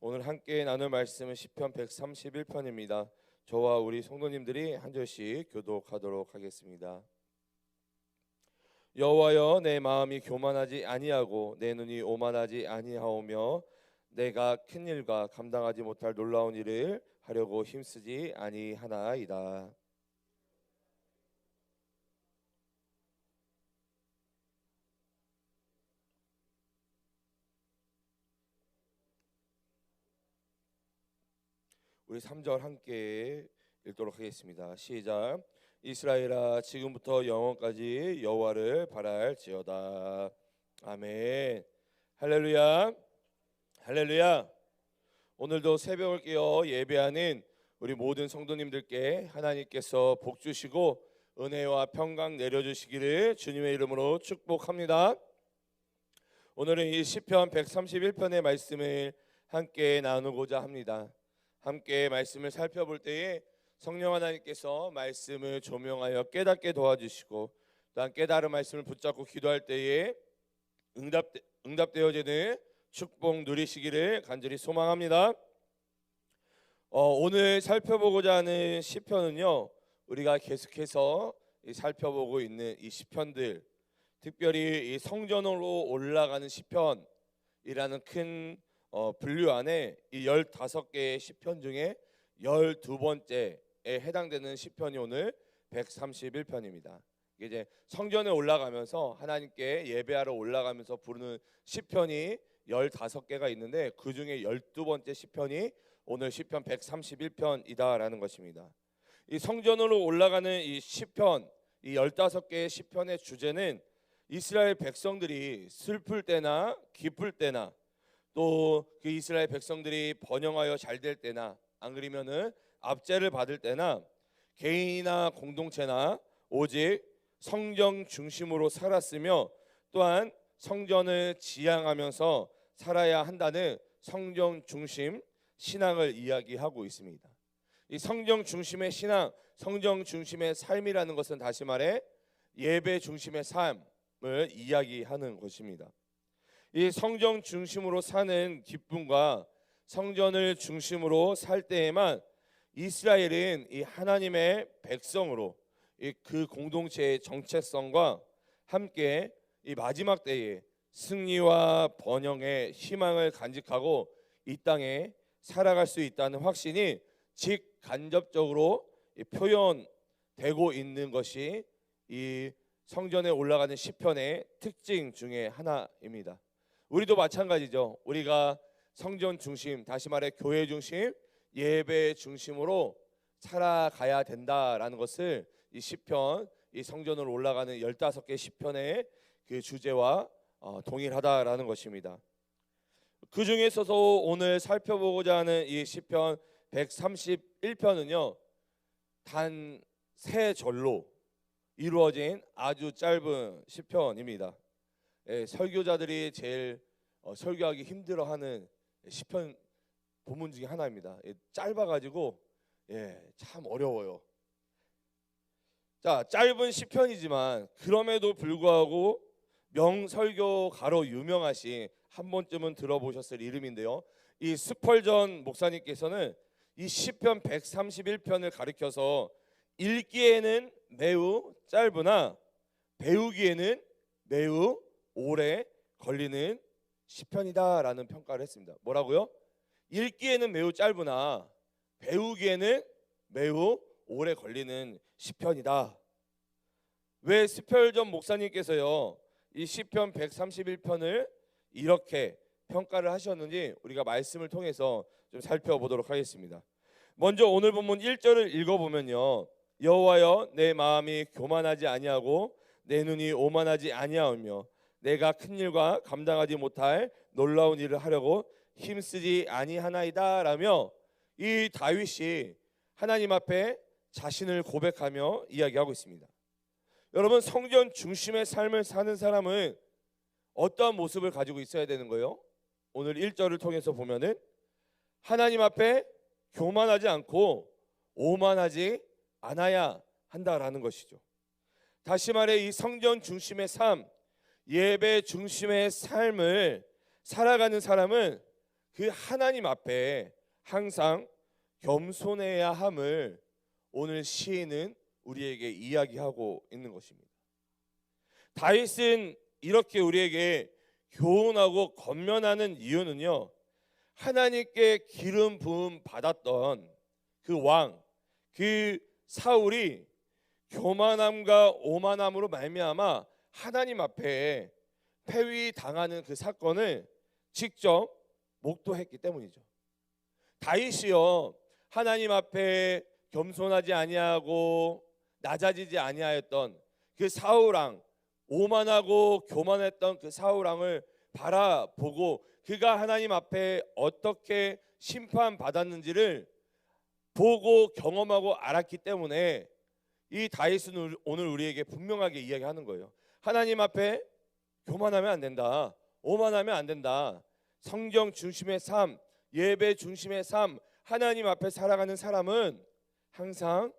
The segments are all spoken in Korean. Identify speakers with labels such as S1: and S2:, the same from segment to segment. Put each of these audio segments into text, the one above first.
S1: 오늘 함께 나눌 말씀은 시편 131편입니다. 저와 우리 성도님들이 한 절씩 교독하도록 하겠습니다. 여호와여, 내 마음이 교만하지 아니하고 내 눈이 오만하지 아니하오며 내가 큰 일과 감당하지 못할 놀라운 일을 하려고 힘쓰지 아니하나이다. 우리 3절 함께 읽도록 하겠습니다. 시작. 이스라엘아, 지금부터 영원까지 여호와를 바랄지어다. 아멘. 할렐루야. 할렐루야. 오늘도 새벽을 깨어 예배하는 우리 모든 성도님들께 하나님께서 복 주시고 은혜와 평강 내려주시기를 주님의 이름으로 축복합니다. 오늘은 이 시편 131편의 말씀을 함께 나누고자 합니다. 함께 말씀을 살펴볼 때에 성령 하나님께서 말씀을 조명하여 깨닫게 도와주시고 또한 깨달은 말씀을 붙잡고 기도할 때에 응답되어지는 축복 누리시기를 간절히 소망합니다. 오늘 살펴보고자 하는 시편은요, 우리가 계속해서 살펴보고 있는 이 시편들, 특별히 이 성전으로 올라가는 시편이라는 큰 분류 안에 이 15개의 시편 중에 12번째에 해당되는 시편이 오늘 131편입니다. 이제 성전에 올라가면서 하나님께 예배하러 올라가면서 부르는 시편이 15개가 있는데 그 중에 12번째 시편이 오늘 시편 131편이다라는 것입니다. 이 성전으로 올라가는 이 시편, 이 15개의 시편의 주제는 이스라엘 백성들이 슬플 때나 기쁠 때나 또 그 이스라엘 백성들이 번영하여 잘 될 때나 안 그러면은 압제를 받을 때나 개인이나 공동체나 오직 성전 중심으로 살았으며 또한 성전을 지향하면서 살아야 한다는 성전 중심 신앙을 이야기하고 있습니다. 이 성전 중심의 신앙, 성전 중심의 삶이라는 것은 다시 말해 예배 중심의 삶을 이야기하는 것입니다. 이 성전 중심으로 사는 기쁨과 성전을 중심으로 살 때에만 이스라엘은 이 하나님의 백성으로 그 공동체의 정체성과 함께 이 마지막 때에 승리와 번영의 희망을 간직하고 이 땅에 살아갈 수 있다는 확신이 직간접적으로 표현되고 있는 것이 이 성전에 올라가는 시편의 특징 중에 하나입니다. 우리도 마찬가지죠. 우리가 성전 중심, 다시 말해 교회 중심, 예배 중심으로 살아가야 된다라는 것을 이 시편, 이 성전으로 올라가는 15개 시편의 그 주제와 동일하다라는 것입니다. 그 중에서도 오늘 살펴보고자 하는 이 시편 131편은요, 단 3절로 이루어진 아주 짧은 시편입니다. 설교자들이 제일 설교하기 힘들어하는 시편 본문 중에 하나입니다. 짧아가지고 참 어려워요. 자, 짧은 시편이지만 그럼에도 불구하고 명설교가로 유명하신, 한 번쯤은 들어보셨을 이름인데요, 이 스펄전 목사님께서는 이 시편 131편을 가리켜서 읽기에는 매우 짧으나 배우기에는 매우 오래 걸리는 시편이다라는 평가를 했습니다. 뭐라고요? 읽기에는 매우 짧으나 배우기에는 매우 오래 걸리는 시편이다. 왜 스펄전 목사님께서요 이 시편 131편을 이렇게 평가를 하셨는지 우리가 말씀을 통해서 좀 살펴보도록 하겠습니다. 먼저 오늘 본문 1절을 읽어보면요, 여호와여, 내 마음이 교만하지 아니하고 내 눈이 오만하지 아니하오며 내가 큰 일과 감당하지 못할 놀라운 일을 하려고 힘쓰지 아니하나이다 라며 이 다윗이 하나님 앞에 자신을 고백하며 이야기하고 있습니다. 여러분, 성전 중심의 삶을 사는 사람은 어떠한 모습을 가지고 있어야 되는 거예요? 오늘 1절을 통해서 보면은 하나님 앞에 교만하지 않고 오만하지 않아야 한다라는 것이죠. 다시 말해 이 성전 중심의 삶, 예배 중심의 삶을 살아가는 사람은 그 하나님 앞에 항상 겸손해야 함을 오늘 시인은 우리에게 이야기하고 있는 것입니다. 다윗은 이렇게 우리에게 교훈하고 권면하는 이유는요, 하나님께 기름 부음 받았던 그 왕, 그 사울이 교만함과 오만함으로 말미암아 하나님 앞에 폐위당하는 그 사건을 직접 목도했기 때문이죠. 다윗이요, 하나님 앞에 겸손하지 아니하고 낮아지지 아니하였던 그 사울왕, 오만하고 교만했던 그 사울왕을 바라보고 그가 하나님 앞에 어떻게 심판받았는지를 보고 경험하고 알았기 때문에 이 다윗은 오늘 우리에게 분명하게 이야기하는 거예요. 하나님 앞에 교만하면 안 된다, 오만하면 안 된다. 성경 중심의 삶, 예배 중심의 삶, 하나님 앞에 살아가는 사람은 항상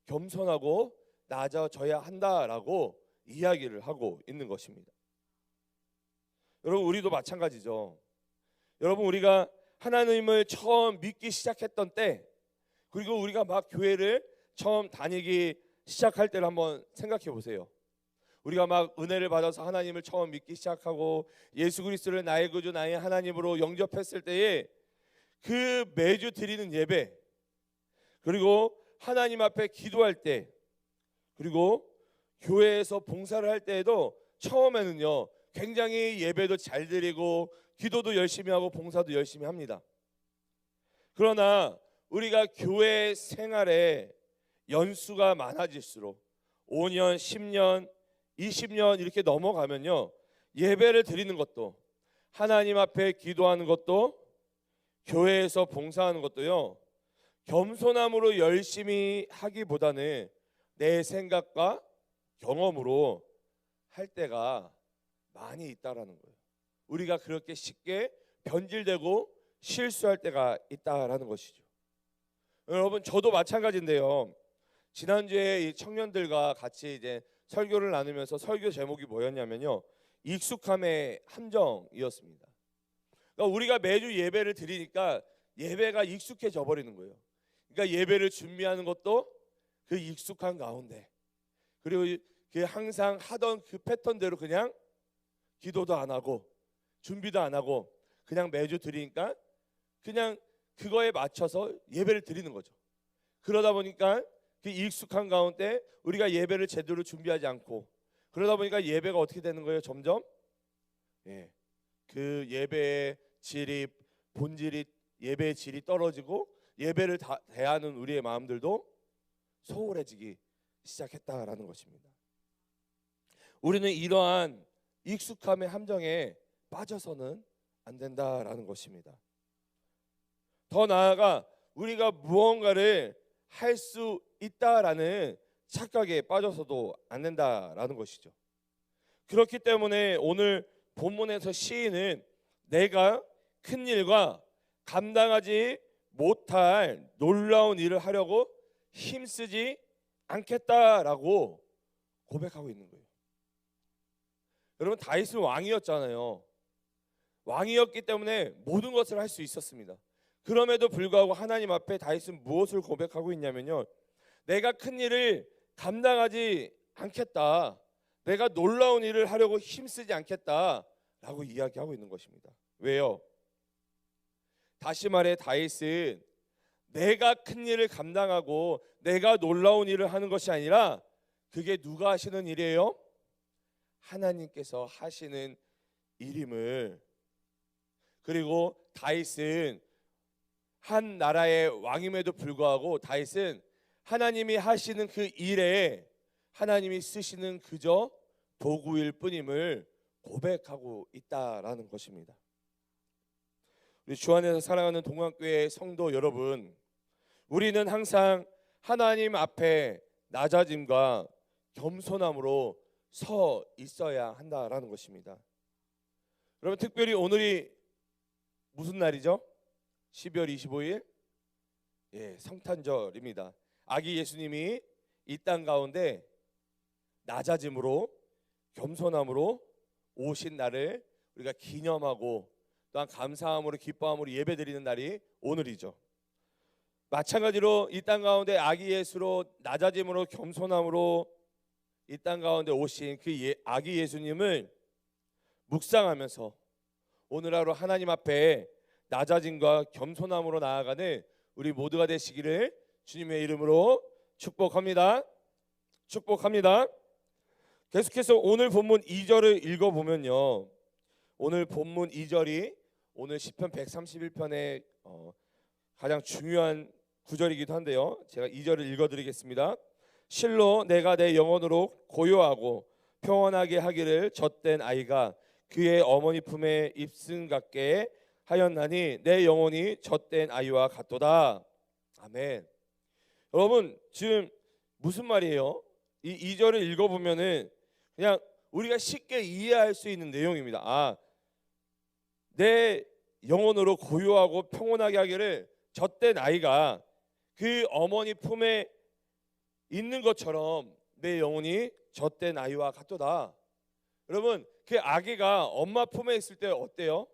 S1: 겸손하고 낮아져야 한다라고 이야기를 하고 있는 것입니다. 여러분, 우리도 마찬가지죠. 여러분, 우리가 하나님을 처음 믿기 시작했던 때, 그리고 우리가 막 교회를 처음 다니기 시작할 때를 한번 생각해 보세요. 우리가 막 은혜를 받아서 하나님을 처음 믿기 시작하고 예수 그리스도를 나의 구주 나의 하나님으로 영접했을 때에 그 매주 드리는 예배, 그리고 하나님 앞에 기도할 때, 그리고 교회에서 봉사를 할 때에도 처음에는요 굉장히 예배도 잘 드리고 기도도 열심히 하고 봉사도 열심히 합니다. 그러나 우리가 교회 생활에 연수가 많아질수록 5년, 10년, 20년 이렇게 넘어가면요, 예배를 드리는 것도, 하나님 앞에 기도하는 것도, 교회에서 봉사하는 것도요, 겸손함으로 열심히 하기보다는 내 생각과 경험으로 할 때가 많이 있다라는 거예요. 우리가 그렇게 쉽게 변질되고 실수할 때가 있다라는 것이죠. 여러분, 저도 마찬가지인데요. 지난주에 이 청년들과 같이 이제 설교를 나누면서 설교 제목이 뭐였냐면요, 익숙함의 함정이었습니다. 그러니까 우리가 매주 예배를 드리니까 예배가 익숙해져 버리는 거예요. 그러니까 예배를 준비하는 것도 그 익숙한 가운데, 그리고 그 항상 하던 그 패턴대로 그냥 기도도 안 하고 준비도 안 하고 그냥 매주 드리니까 그냥 그거에 맞춰서 예배를 드리는 거죠. 그러다 보니까 그 익숙한 가운데 우리가 예배를 제대로 준비하지 않고, 그러다 보니까 예배가 어떻게 되는 거예요? 점점 그 예배의 질이, 본질이, 예배의 질이 떨어지고 예배를 대하는 우리의 마음들도 소홀해지기 시작했다라는 것입니다. 우리는 이러한 익숙함의 함정에 빠져서는 안 된다라는 것입니다. 더 나아가 우리가 무언가를 할 수 있다라는 착각에 빠져서도 안 된다라는 것이죠. 그렇기 때문에 오늘 본문에서 시인은 내가 큰 일과 감당하지 못할 놀라운 일을 하려고 힘쓰지 않겠다라고 고백하고 있는 거예요. 여러분, 다윗은 왕이었잖아요. 왕이었기 때문에 모든 것을 할 수 있었습니다. 그럼에도 불구하고 하나님 앞에 다윗은 무엇을 고백하고 있냐면요, 내가 큰 일을 감당하지 않겠다, 내가 놀라운 일을 하려고 힘쓰지 않겠다라고 이야기하고 있는 것입니다. 왜요? 다시 말해 다윗은 내가 큰 일을 감당하고 내가 놀라운 일을 하는 것이 아니라 그게 누가 하시는 일이에요? 하나님께서 하시는 일임을. 그리고 다윗은 한 나라의 왕임에도 불구하고 다윗은 하나님이 하시는 그 일에 하나님이 쓰시는 그저 도구일 뿐임을 고백하고 있다라는 것입니다. 우리 주 안에서 사랑하는 동안교회 성도 여러분, 우리는 항상 하나님 앞에 낮아짐과 겸손함으로 서 있어야 한다라는 것입니다. 여러분, 특별히 오늘이 무슨 날이죠? 12월 25일 성탄절입니다. 아기 예수님이 이 땅 가운데 낮아짐으로 겸손함으로 오신 날을 우리가 기념하고, 또한 감사함으로 기뻐함으로 예배드리는 날이 오늘이죠. 마찬가지로 이 땅 가운데 아기 예수로 낮아짐으로 겸손함으로 이 땅 가운데 오신 그 아기 예수님을 묵상하면서 오늘 하루 하나님 앞에 낮아짐과 겸손함으로 나아가는 우리 모두가 되시기를 주님의 이름으로 축복합니다. 축복합니다. 계속해서 오늘 본문 2절을 읽어보면요, 오늘 본문 2절이 오늘 시편 131편의 가장 중요한 구절이기도 한데요, 제가 2절을 읽어드리겠습니다. 실로 내가 내 영혼으로 고요하고 평온하게 하기를 젖된 아이가 그의 어머니 품에 입승 같게 하였나니 내 영혼이 젖된 아이와 같도다. 아멘. 여러분, 지금 무슨 말이에요? 이 2절을 읽어보면은 그냥 우리가 쉽게 이해할 수 있는 내용입니다. 내 영혼으로 고요하고 평온하게 하기를 젖된 아이가 그 어머니 품에 있는 것처럼 내 영혼이 젖된 아이와 같도다. 여러분, 그 아기가 엄마 품에 있을 때 어때요?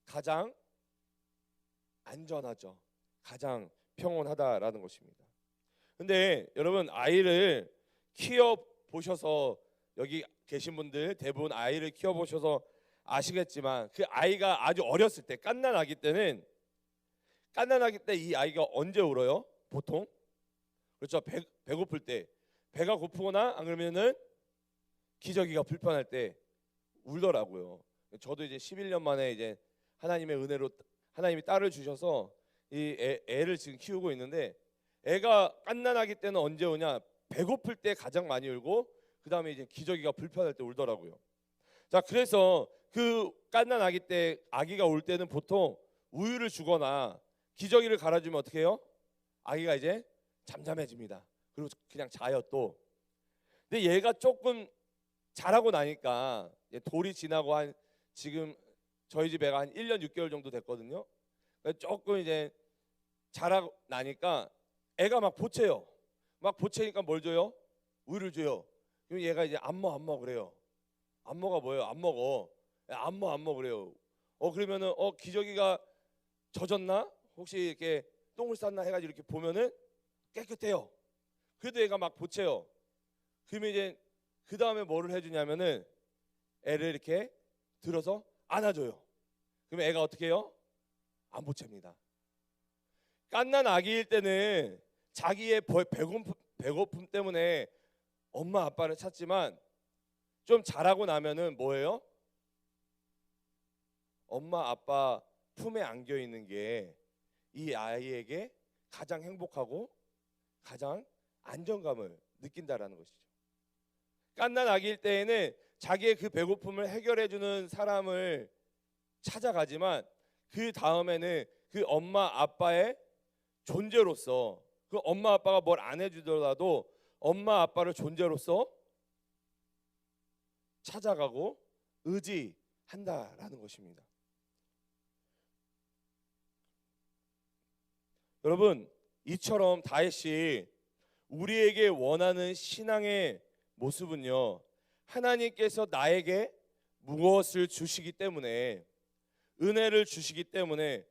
S1: 가장 안전하죠. 가장 평온하다라는 것입니다. 근데 여러분, 아이를 키워 보셔서 여기 계신 분들 대부분 아이를 키워 보셔서 아시겠지만 그 아이가 아주 어렸을 때 갓난 아기 때는 갓난아기 때 이 아이가 언제 울어요? 보통 그렇죠. 배고플 때, 배가 고프거나 안 그러면은 기저귀가 불편할 때 울더라고요. 저도 이제 11년 만에 이제 하나님의 은혜로 하나님이 딸을 주셔서 이 애를 지금 키우고 있는데, 애가 갓난아기 때는 언제 우냐? 배고플 때 가장 많이 울고 그 다음에 이제 기저귀가 불편할 때 울더라고요. 자, 그래서 그 갓난아기 때 아기가 울 때는 보통 우유를 주거나 기저귀를 갈아주면 어떻게 해요? 아기가 이제 잠잠해집니다. 그리고 그냥 자요 또. 근데 얘가 조금 자라고 나니까 돌이 지나고 한 지금 저희 집 애가 한 1년 6개월 정도 됐거든요. 조금 이제 자라고 나니까 애가 막 보채요. 막 보채니까 뭘 줘요? 우유를 줘요. 그럼 얘가 이제 안 먹어 그래요. 안 먹어 뭐예요? 안 먹어. 안 먹어 그래요. 그러면은 기저귀가 젖었나? 혹시 이렇게 똥을 쌌나 해가지고 이렇게 보면은 깨끗해요. 그래도 얘가 막 보채요. 그러면 이제 그 다음에 뭐를 해주냐면은 애를 이렇게 들어서 안아줘요. 그러면 애가 어떻게 해요? 안 보챕니다. 갓난 아기일 때는 자기의 배고픔 때문에 엄마 아빠를 찾지만 좀 자라고 나면은 뭐예요? 엄마 아빠 품에 안겨 있는 게 이 아이에게 가장 행복하고 가장 안정감을 느낀다라는 것이죠. 갓난 아기일 때에는 자기의 그 배고픔을 해결해 주는 사람을 찾아가지만 그 다음에는 그 엄마 아빠의 존재로서, 그 엄마 아빠가 뭘 안 해주더라도 엄마 아빠를 존재로서 찾아가고 의지한다라는 것입니다. 여러분, 이처럼 다윗이 우리에게 원하는 신앙의 모습은요, 하나님께서 나에게 무엇을 주시기 때문에, 은혜를 주시기 때문에,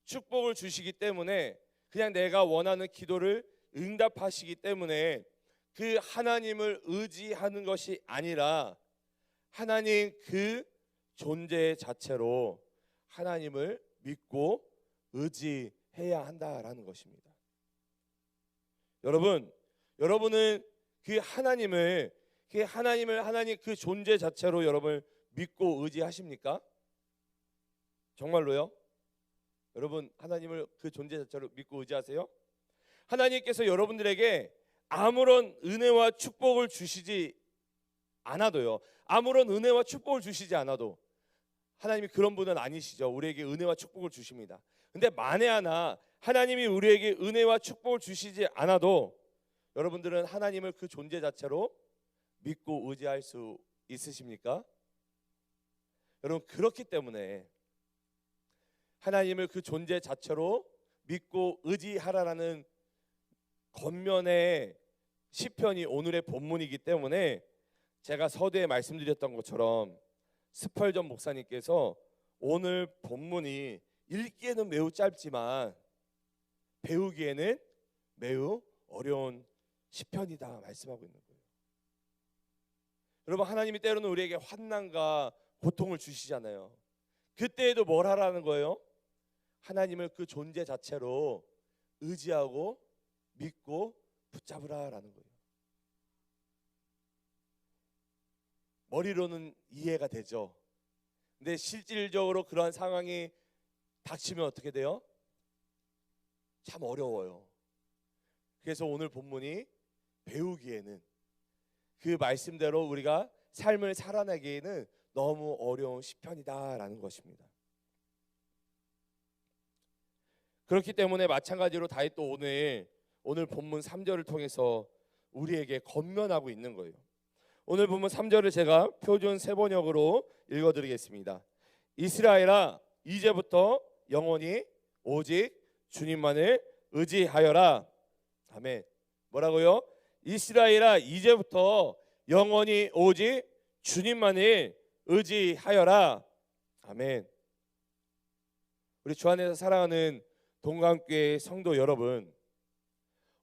S1: 축복을 주시기 때문에, 그냥 내가 원하는 기도를 응답하시기 때문에 그 하나님을 의지하는 것이 아니라 하나님 그 존재 자체로 하나님을 믿고 의지해야 한다라는 것입니다. 여러분은 그 하나님 그 존재 자체로 여러분을 믿고 의지하십니까? 정말로요? 여러분, 하나님을 그 존재 자체로 믿고 의지하세요? 하나님께서 여러분들에게 아무런 은혜와 축복을 주시지 않아도요, 아무런 은혜와 축복을 주시지 않아도 하나님이 그런 분은 아니시죠. 우리에게 은혜와 축복을 주십니다. 근데 만에 하나 하나님이 우리에게 은혜와 축복을 주시지 않아도 여러분들은 하나님을 그 존재 자체로 믿고 의지할 수 있으십니까? 여러분, 그렇기 때문에 하나님을 그 존재 자체로 믿고 의지하라라는 겉면의 시편이 오늘의 본문이기 때문에 제가 서두에 말씀드렸던 것처럼 스펄전 목사님께서 오늘 본문이 읽기에는 매우 짧지만 배우기에는 매우 어려운 시편이다 말씀하고 있는 거예요. 여러분, 하나님이 때로는 우리에게 환난과 고통을 주시잖아요. 그때에도 뭘 하라는 거예요? 하나님을 그 존재 자체로 의지하고 믿고 붙잡으라라는 거예요. 머리로는 이해가 되죠. 근데 실질적으로 그러한 상황이 닥치면 어떻게 돼요? 참 어려워요. 그래서 오늘 본문이 배우기에는, 그 말씀대로 우리가 삶을 살아내기에는 너무 어려운 시편이다라는 것입니다. 그렇기 때문에 마찬가지로 다윗도 오늘 본문 3절을 통해서 우리에게 권면하고 있는 거예요. 오늘 본문 3절을 제가 표준 세번역으로 읽어드리겠습니다. 이스라엘아, 이제부터 영원히 오직 주님만을 의지하여라. 아멘. 뭐라고요? 이스라엘아, 이제부터 영원히 오직 주님만을 의지하여라. 아멘. 우리 주 안에서 사랑하는 동감교회 성도 여러분,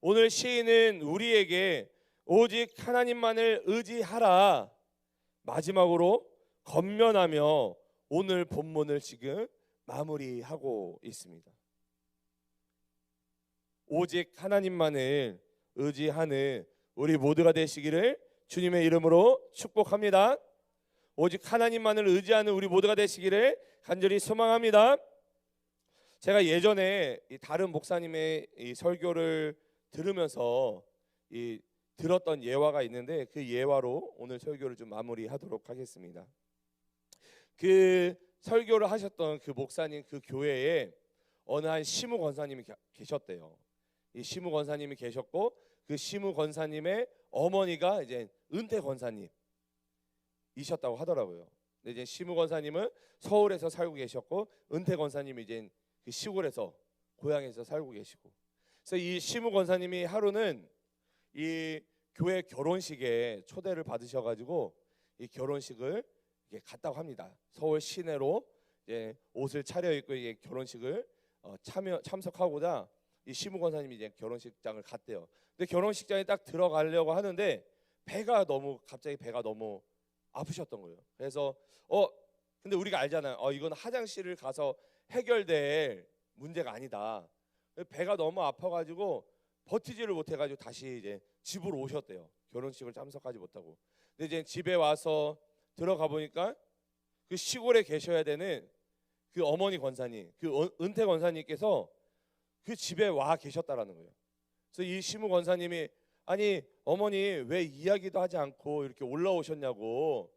S1: 오늘 시인은 우리에게 오직 하나님만을 의지하라 마지막으로 권면하며 오늘 본문을 지금 마무리하고 있습니다. 오직 하나님만을 의지하는 우리 모두가 되시기를 주님의 이름으로 축복합니다. 오직 하나님만을 의지하는 우리 모두가 되시기를 간절히 소망합니다. 제가 예전에 다른 목사님의 이 설교를 들으면서 들었던 예화가 있는데, 그 예화로 오늘 설교를 좀 마무리하도록 하겠습니다. 그 설교를 하셨던 그 목사님, 그 교회에 어느 한 시무 권사님이 계셨대요. 이 시무 권사님이 계셨고, 그 시무 권사님의 어머니가 이제 은퇴 권사님이셨다고 하더라고요. 근데 이제 시무 권사님은 서울에서 살고 계셨고, 은퇴 권사님이 이제 그 시골에서 고향에서 살고 계시고, 그래서 이 시무 권사님이 하루는 이 교회 결혼식에 초대를 받으셔가지고 이 결혼식을 이렇게 갔다고 합니다. 서울 시내로 이제 옷을 차려입고 이게 결혼식을 참석하고자 이 시무 권사님이 이제 결혼식장을 갔대요. 근데 결혼식장에 딱 들어가려고 하는데 갑자기 배가 너무 아프셨던 거예요. 그래서 근데 우리가 알잖아요. 이건 화장실을 가서 해결될 문제가 아니다. 배가 너무 아파가지고 버티지를 못해가지고 다시 이제 집으로 오셨대요. 결혼식을 참석하지 못하고. 근데 이제 집에 와서 들어가 보니까 그 시골에 계셔야 되는 그 어머니 권사님, 그 은퇴 권사님께서 그 집에 와 계셨다라는 거예요. 그래서 이 시무 권사님이, 아니 어머니 왜 이야기도 하지 않고 이렇게 올라오셨냐고.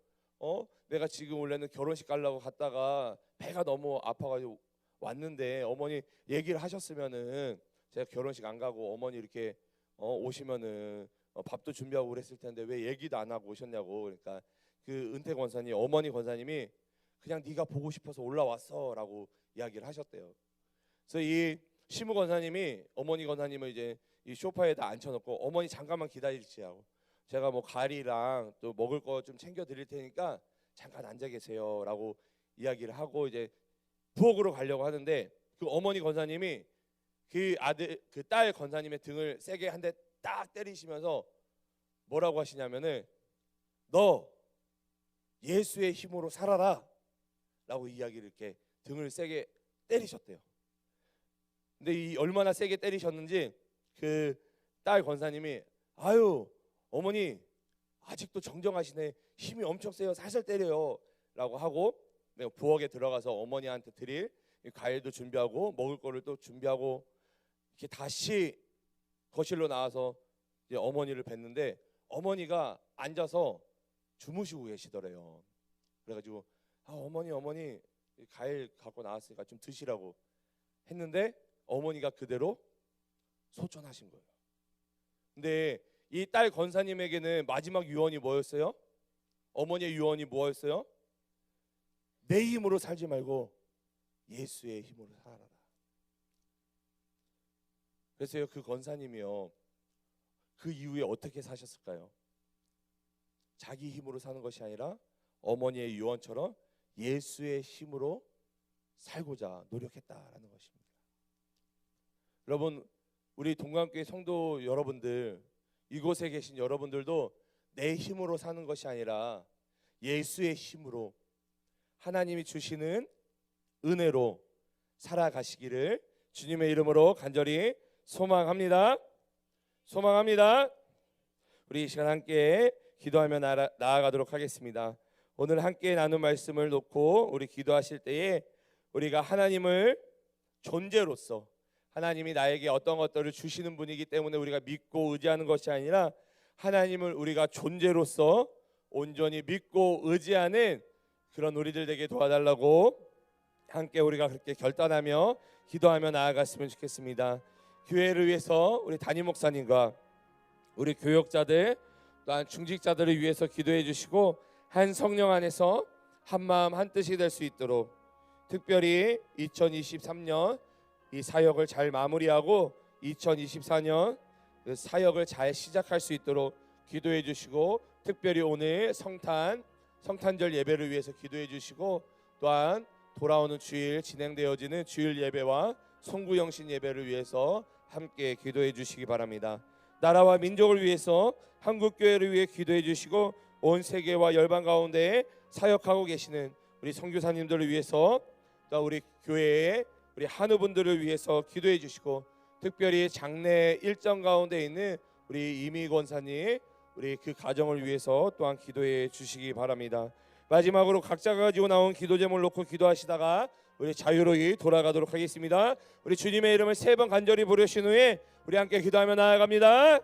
S1: 내가 지금 원래는 결혼식 가려고 갔다가 배가 너무 아파가지고 왔는데 어머니 얘기를 하셨으면은 제가 결혼식 안 가고 어머니 이렇게 오시면은 밥도 준비하고 그랬을 텐데 왜 얘기도 안 하고 오셨냐고. 그러니까 그 은퇴 권사님, 어머니 권사님이 그냥 네가 보고 싶어서 올라왔어라고 이야기를 하셨대요. 그래서 이 시무 권사님이 어머니 권사님을 이제 이 소파에다 앉혀놓고, 어머니 잠깐만 기다리시라고, 제가 뭐 가리랑 또 먹을 거 좀 챙겨 드릴 테니까 잠깐 앉아 계세요라고 이야기를 하고 이제 부엌으로 가려고 하는데, 그 어머니 권사님이 그 딸 권사님의 등을 세게 한 대 딱 때리시면서 뭐라고 하시냐면은, 너 예수의 힘으로 살아라 라고 이야기를 이렇게 등을 세게 때리셨대요. 근데 이 얼마나 세게 때리셨는지 그 딸 권사님이, 아유 어머니 아직도 정정하시네, 힘이 엄청 세요, 살살 때려요 라고 하고 부엌에 들어가서 어머니한테 드릴 과일도 준비하고 먹을 거를 또 준비하고 이렇게 다시 거실로 나와서 이제 어머니를 뵀는데, 어머니가 앉아서 주무시고 계시더래요. 그래가지고 어머니 과일 갖고 나왔으니까 좀 드시라고 했는데 어머니가 그대로 소천하신 거예요. 근데 이 딸 권사님에게는 마지막 유언이 뭐였어요? 어머니의 유언이 뭐였어요? 내 힘으로 살지 말고 예수의 힘으로 살아라. 그래서 그 권사님이요, 그 이후에 어떻게 사셨을까요? 자기 힘으로 사는 것이 아니라 어머니의 유언처럼 예수의 힘으로 살고자 노력했다라는 것입니다. 여러분, 우리 동감교회 성도 여러분들, 이곳에 계신 여러분들도 내 힘으로 사는 것이 아니라 예수의 힘으로 하나님이 주시는 은혜로 살아가시기를 주님의 이름으로 간절히 소망합니다. 우리 이 시간 함께 기도하며 나아가도록 하겠습니다. 오늘 함께 나눈 말씀을 놓고 우리 기도하실 때에 우리가 하나님을 존재로서, 하나님이 나에게 어떤 것들을 주시는 분이기 때문에 우리가 믿고 의지하는 것이 아니라 하나님을 우리가 존재로서 온전히 믿고 의지하는 그런 우리들 되게 도와달라고 함께 우리가 그렇게 결단하며 기도하며 나아갔으면 좋겠습니다. 교회를 위해서 우리 담임 목사님과 우리 교역자들 또한 중직자들을 위해서 기도해 주시고 한 성령 안에서 한 마음 한 뜻이 될 수 있도록, 특별히 2023년 이 사역을 잘 마무리하고 2024년 그 사역을 잘 시작할 수 있도록 기도해 주시고, 특별히 오늘 성탄절 예배를 위해서 기도해 주시고, 또한 돌아오는 주일 진행되어지는 주일 예배와 송구영신 예배를 위해서 함께 기도해 주시기 바랍니다. 나라와 민족을 위해서 한국교회를 위해 기도해 주시고, 온 세계와 열방 가운데 사역하고 계시는 우리 선교사님들을 위해서, 또 우리 교회의 우리 한우분들을 위해서 기도해 주시고, 특별히 장례 일정 가운데 있는 우리 이미 권사님, 우리 그 가정을 위해서 또한 기도해 주시기 바랍니다. 마지막으로 각자가 가지고 나온 기도 제목을 놓고 기도하시다가 우리 자유로이 돌아가도록 하겠습니다. 우리 주님의 이름을 3번 간절히 부르신 후에 우리 함께 기도하며 나아갑니다.